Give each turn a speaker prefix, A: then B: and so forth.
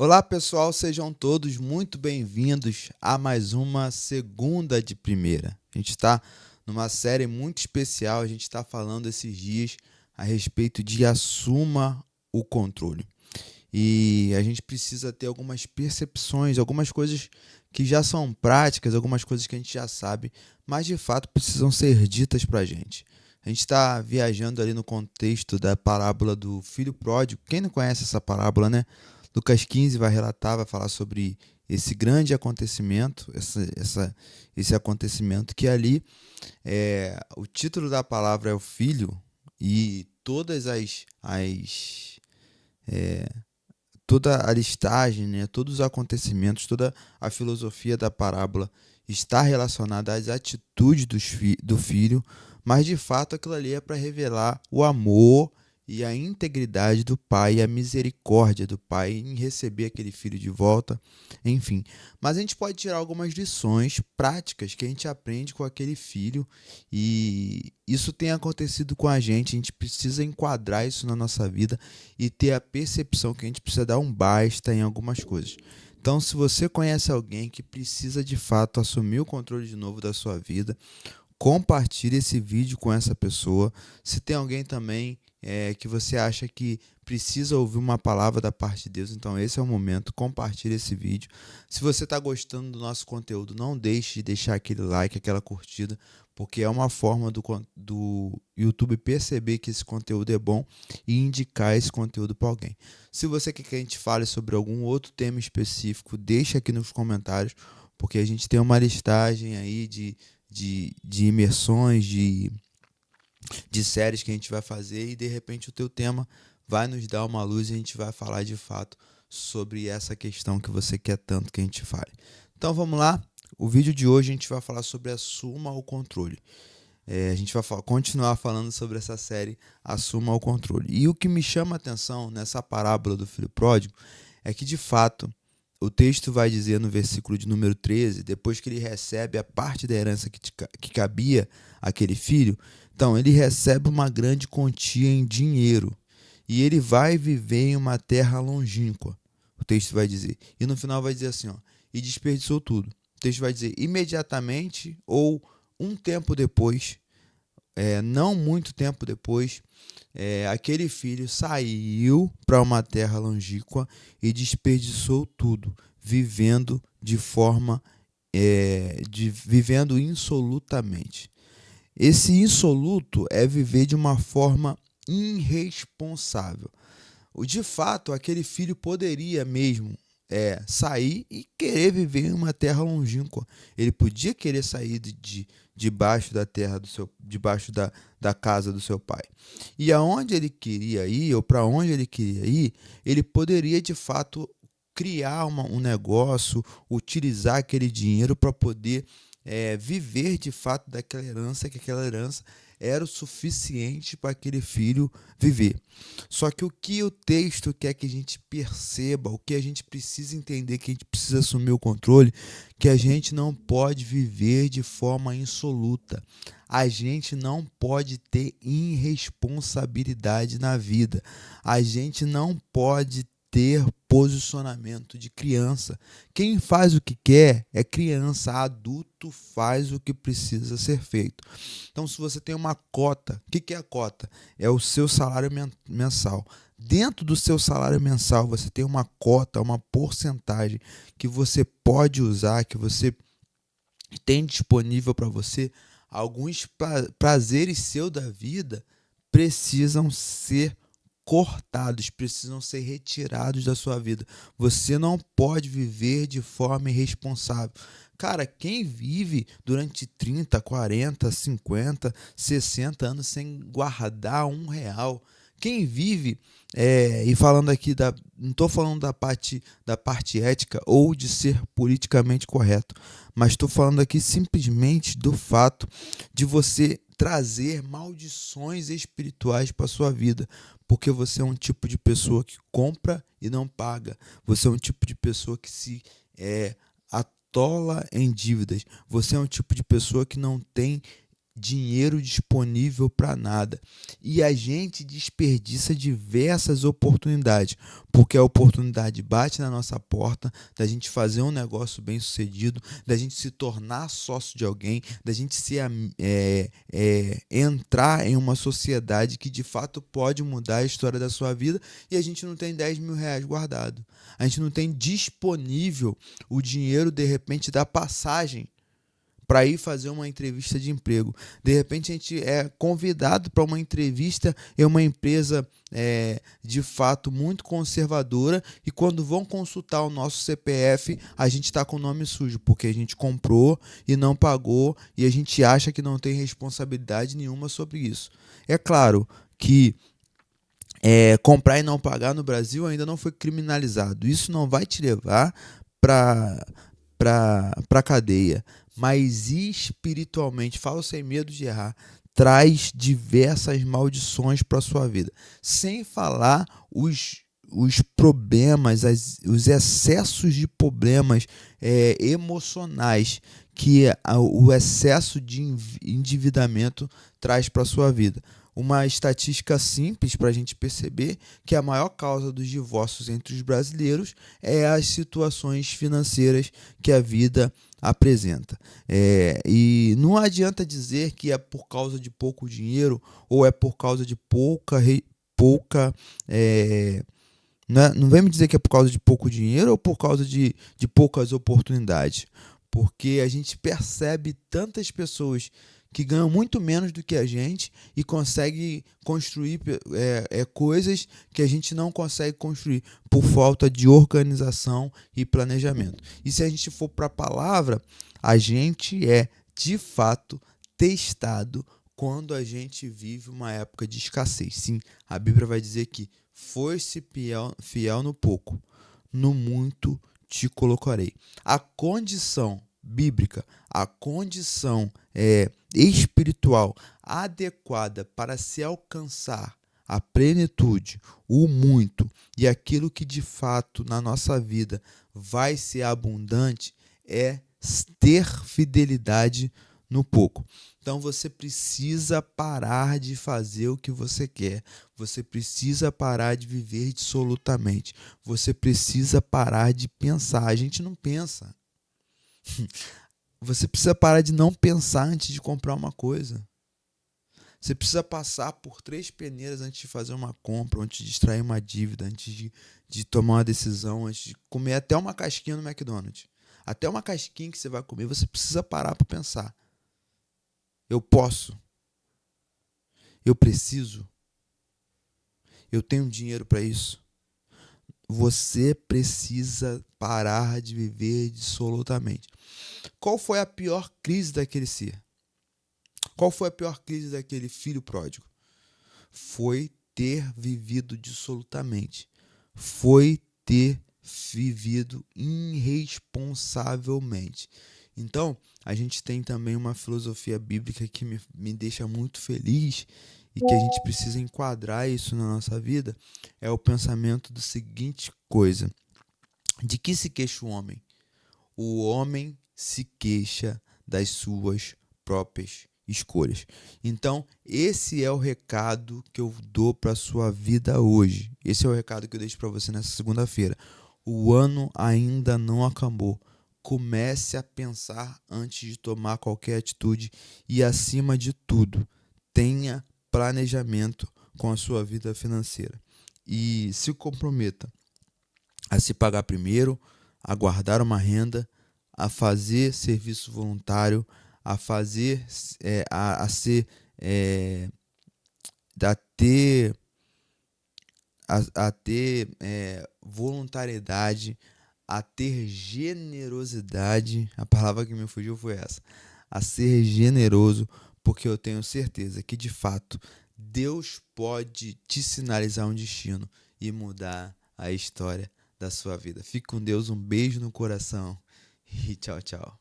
A: Olá pessoal, sejam todos muito bem-vindos a mais uma segunda de primeira. A gente está numa série muito especial, a gente está falando esses dias a respeito de assuma o controle. E a gente precisa ter algumas percepções, algumas coisas que já são práticas, algumas coisas que a gente já sabe, mas de fato precisam ser ditas para a gente. A gente está viajando ali no contexto da parábola do filho pródigo. Quem não conhece essa parábola, né? Lucas 15 vai relatar, vai falar sobre esse grande acontecimento, esse acontecimento que ali o título da palavra é o filho e toda a listagem, né, todos os acontecimentos, toda a filosofia da parábola está relacionada às atitudes do filho, mas de fato aquilo ali é para revelar o amor e a integridade do pai e a misericórdia do pai em receber aquele filho de volta, enfim. Mas a gente pode tirar algumas lições práticas que a gente aprende com aquele filho e isso tem acontecido com a gente precisa enquadrar isso na nossa vida e ter a percepção que a gente precisa dar um basta em algumas coisas. Então, se você conhece alguém que precisa de fato assumir o controle de novo da sua vida, compartilhe esse vídeo com essa pessoa. Se tem alguém também que você acha que precisa ouvir uma palavra da parte de Deus, então esse é o momento, compartilhe esse vídeo. Se você está gostando do nosso conteúdo, não deixe de deixar aquele like, aquela curtida, porque é uma forma do YouTube perceber que esse conteúdo é bom e indicar esse conteúdo para alguém. Se você quer que a gente fale sobre algum outro tema específico, deixa aqui nos comentários, porque a gente tem uma listagem aí de imersões, de séries que a gente vai fazer e de repente o teu tema vai nos dar uma luz e a gente vai falar de fato sobre essa questão que você quer tanto que a gente fale. Então vamos lá, o vídeo de hoje a gente vai falar sobre assuma o controle. A gente vai continuar falando sobre essa série Assuma o Controle. E o que me chama a atenção nessa parábola do filho pródigo é que de fato o texto vai dizer no versículo de número 13, depois que ele recebe a parte da herança que cabia àquele filho, então ele recebe uma grande quantia em dinheiro e ele vai viver em uma terra longínqua. O texto vai dizer. E no final vai dizer assim, ó, e desperdiçou tudo. O texto vai dizer imediatamente ou um tempo depois, não muito tempo depois, aquele filho saiu para uma terra longínqua e desperdiçou tudo, vivendo vivendo insolutamente. Esse insoluto é viver de uma forma irresponsável. De fato, aquele filho poderia mesmo sair e querer viver em uma terra longínqua. Ele podia querer sair debaixo da terra debaixo da casa do seu pai. E aonde ele queria ir, ou para onde ele queria ir, ele poderia de fato criar um negócio, utilizar aquele dinheiro para poder viver de fato daquela herança, que aquela herança era o suficiente para aquele filho viver. Só que o que o texto quer que a gente perceba, o que a gente precisa entender, que a gente precisa assumir o controle, que a gente não pode viver de forma insoluta. A gente não pode ter irresponsabilidade na vida. A gente não pode ter posicionamento de criança. Quem faz o que quer é criança, adulto faz o que precisa ser feito. Então, se você tem uma cota, o que é a cota? É o seu salário mensal. Dentro do seu salário mensal, você tem uma cota, uma porcentagem que você pode usar, que você tem disponível para você. Alguns prazeres seus da vida precisam ser cortados, precisam ser retirados da sua vida. Você não pode viver de forma irresponsável. Cara, quem vive durante 30, 40, 50, 60 anos sem guardar R$ 1? Quem vive, e falando aqui, não estou falando da parte ética ou de ser politicamente correto, mas estou falando aqui simplesmente do fato de você trazer maldições espirituais para sua vida, porque você é um tipo de pessoa que compra e não paga, você é um tipo de pessoa que se atola em dívidas, você é um tipo de pessoa que não tem dinheiro disponível para nada. E a gente desperdiça diversas oportunidades, porque a oportunidade bate na nossa porta da gente fazer um negócio bem sucedido, da gente se tornar sócio de alguém, da gente entrar em uma sociedade que de fato pode mudar a história da sua vida, e a gente não tem 10 mil reais guardado. A gente não tem disponível o dinheiro, de repente, da passagem para ir fazer uma entrevista de emprego. De repente a gente é convidado para uma entrevista em uma empresa de fato muito conservadora, e quando vão consultar o nosso CPF, a gente está com o nome sujo, porque a gente comprou e não pagou, e a gente acha que não tem responsabilidade nenhuma sobre isso. É claro que comprar e não pagar no Brasil ainda não foi criminalizado. Isso não vai te levar para para cadeia, mas espiritualmente, falo sem medo de errar, traz diversas maldições para sua vida. Sem falar os problemas, os excessos de problemas emocionais que o excesso de endividamento traz para sua vida. Uma estatística simples para a gente perceber que a maior causa dos divórcios entre os brasileiros é as situações financeiras que a vida apresenta. E não adianta dizer que é por causa de pouco dinheiro ou é por causa de pouca não vem me dizer que é por causa de pouco dinheiro ou por causa de poucas oportunidades, porque a gente percebe tantas pessoas que ganham muito menos do que a gente e conseguem construir coisas que a gente não consegue construir por falta de organização e planejamento. E se a gente for para a palavra, a gente é, de fato, testado quando a gente vive uma época de escassez. Sim, a Bíblia vai dizer que foi-se fiel no pouco, no muito te colocarei. A condição bíblica, a condição espiritual adequada para se alcançar a plenitude, o muito e aquilo que de fato na nossa vida vai ser abundante é ter fidelidade no pouco. Então você precisa parar de fazer o que você quer. Você precisa parar de viver dissolutamente. Você precisa parar de pensar. A gente não pensa. Você precisa parar de não pensar antes de comprar uma coisa. Você precisa passar por 3 peneiras antes de fazer uma compra, antes de extrair uma dívida, antes de tomar uma decisão, antes de comer até uma casquinha no McDonald's. Até uma casquinha que você vai comer, você precisa parar para pensar. Eu posso. Eu preciso. Eu tenho dinheiro para isso. Você precisa parar de viver dissolutamente. Qual foi a pior crise daquele ser? Qual foi a pior crise daquele filho pródigo? Foi ter vivido dissolutamente. Foi ter vivido irresponsavelmente. Então, a gente tem também uma filosofia bíblica que me deixa muito feliz e que a gente precisa enquadrar isso na nossa vida, é o pensamento do seguinte coisa: de que se queixa o homem? O homem se queixa das suas próprias escolhas. Então, esse é o recado que eu dou para a sua vida hoje. Esse é o recado que eu deixo para você nessa segunda-feira. O ano ainda não acabou. Comece a pensar antes de tomar qualquer atitude e, acima de tudo, tenha planejamento com a sua vida financeira. E se comprometa a se pagar primeiro, a guardar uma renda, a fazer serviço voluntário, a fazer, a ser, a ter, a ter voluntariedade, a ter generosidade. A palavra que me fugiu foi essa: a ser generoso, porque eu tenho certeza que de fato Deus pode te sinalizar um destino e mudar a história da sua vida. Fique com Deus, um beijo no coração e tchau, tchau.